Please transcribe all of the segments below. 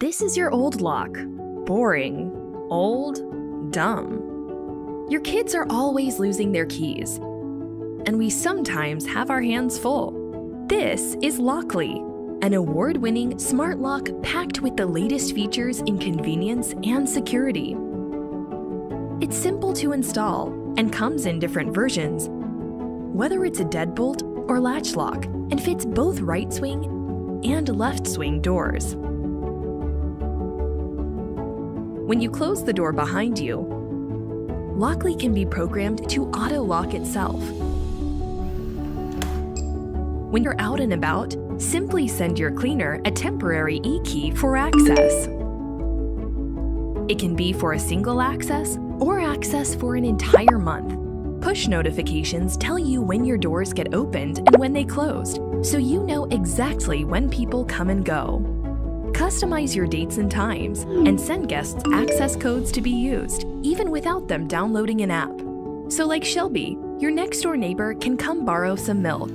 This is your old lock. Boring, old, dumb. Your kids are always losing their keys, and we sometimes have our hands full. This is Lockly, an award-winning smart lock packed with the latest features in convenience and security. It's simple to install and comes in different versions, whether it's a deadbolt or latch lock, and fits both right swing and left swing doors. When you close the door behind you, Lockly can be programmed to auto-lock itself. When you're out and about, simply send your cleaner a temporary e-key for access. It can be for a single access or access for an entire month. Push notifications tell you when your doors get opened and when they closed, so you know exactly when people come and go. Customize your dates and times, and send guests access codes to be used, even without them downloading an app. So like Shelby, your next-door neighbor can come borrow some milk.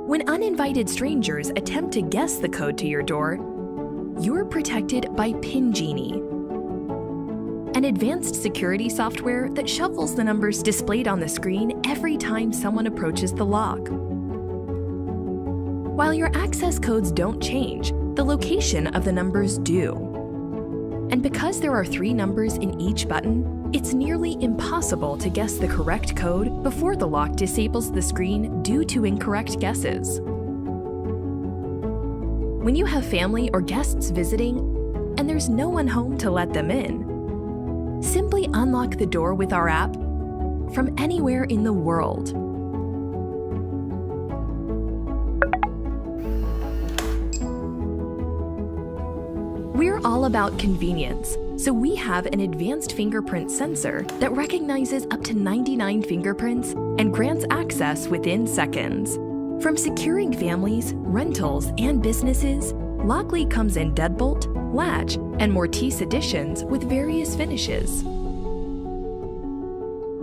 When uninvited strangers attempt to guess the code to your door, you're protected by PIN Genie, an advanced security software that shuffles the numbers displayed on the screen every time someone approaches the lock. While your access codes don't change, the location of the numbers do. And because there are 3 numbers in each button, it's nearly impossible to guess the correct code before the lock disables the screen due to incorrect guesses. When you have family or guests visiting, and there's no one home to let them in, simply unlock the door with our app from anywhere in the world. We're all about convenience, so we have an advanced fingerprint sensor that recognizes up to 99 fingerprints and grants access within seconds. From securing families, rentals, and businesses, Lockly comes in deadbolt, latch, and Mortise editions with various finishes.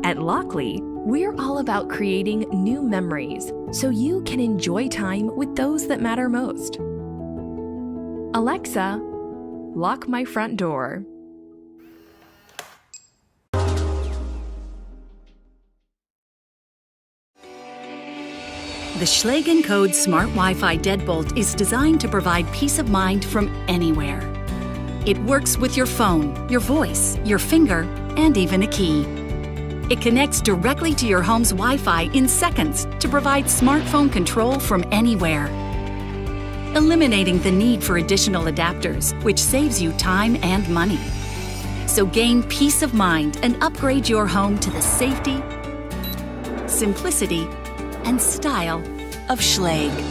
At Lockly, we're all about creating new memories so you can enjoy time with those that matter most. Alexa, lock my front door. The Schlage & Code Smart Wi-Fi Deadbolt is designed to provide peace of mind from anywhere. It works with your phone, your voice, your finger, and even a key. It connects directly to your home's Wi-Fi in seconds to provide smartphone control from anywhere, eliminating the need for additional adapters, which saves you time and money. So gain peace of mind and upgrade your home to the safety, simplicity, and style of Schlage.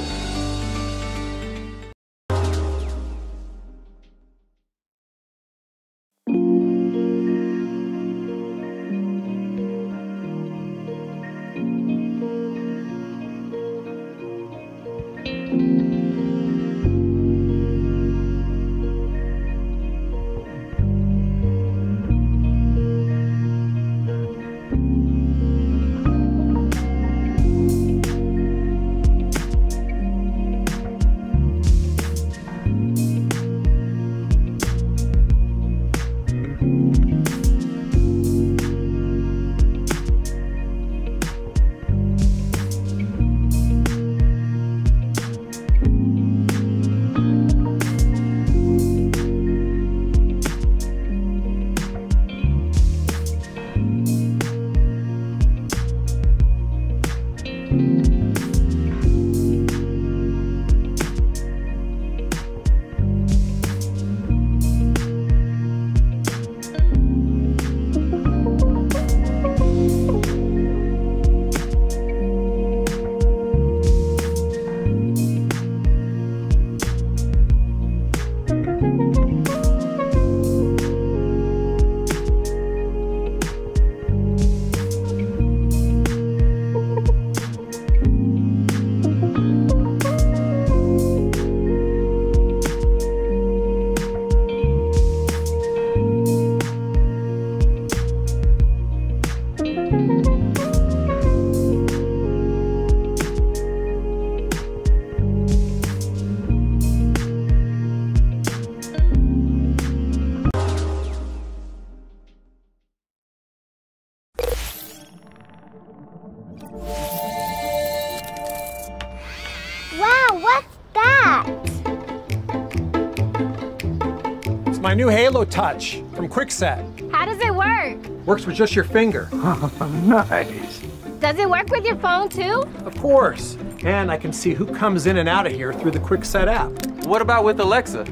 my new Halo Touch from Kwikset. How does it work? Works with just your finger. Nice. Does it work with your phone too? Of course. And I can see who comes in and out of here through the Kwikset app. What about with Alexa?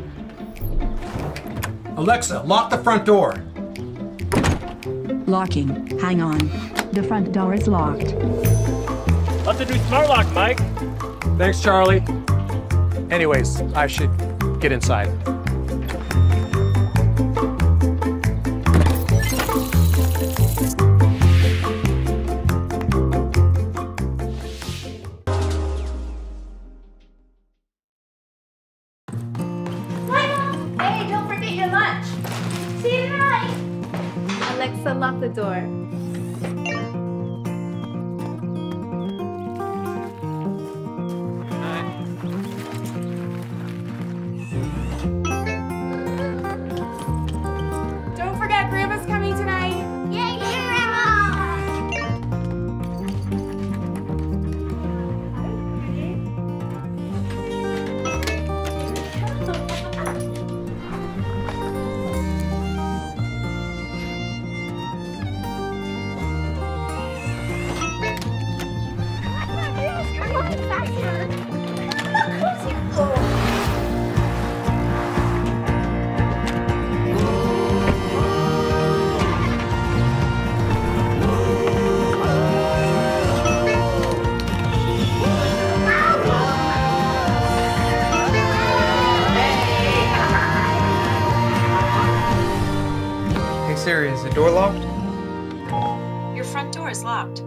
Alexa, lock the front door. Locking. Hang on. The front door is locked. Love the new smart lock, Mike. Thanks, Charlie. Anyways, I should get inside. Hey, don't forget your lunch. See you tonight. Alexa, lock the door. Don't forget, Grandma's coming tonight. Yay, Grandma! Hey Siri, is the door locked? Your front door is locked.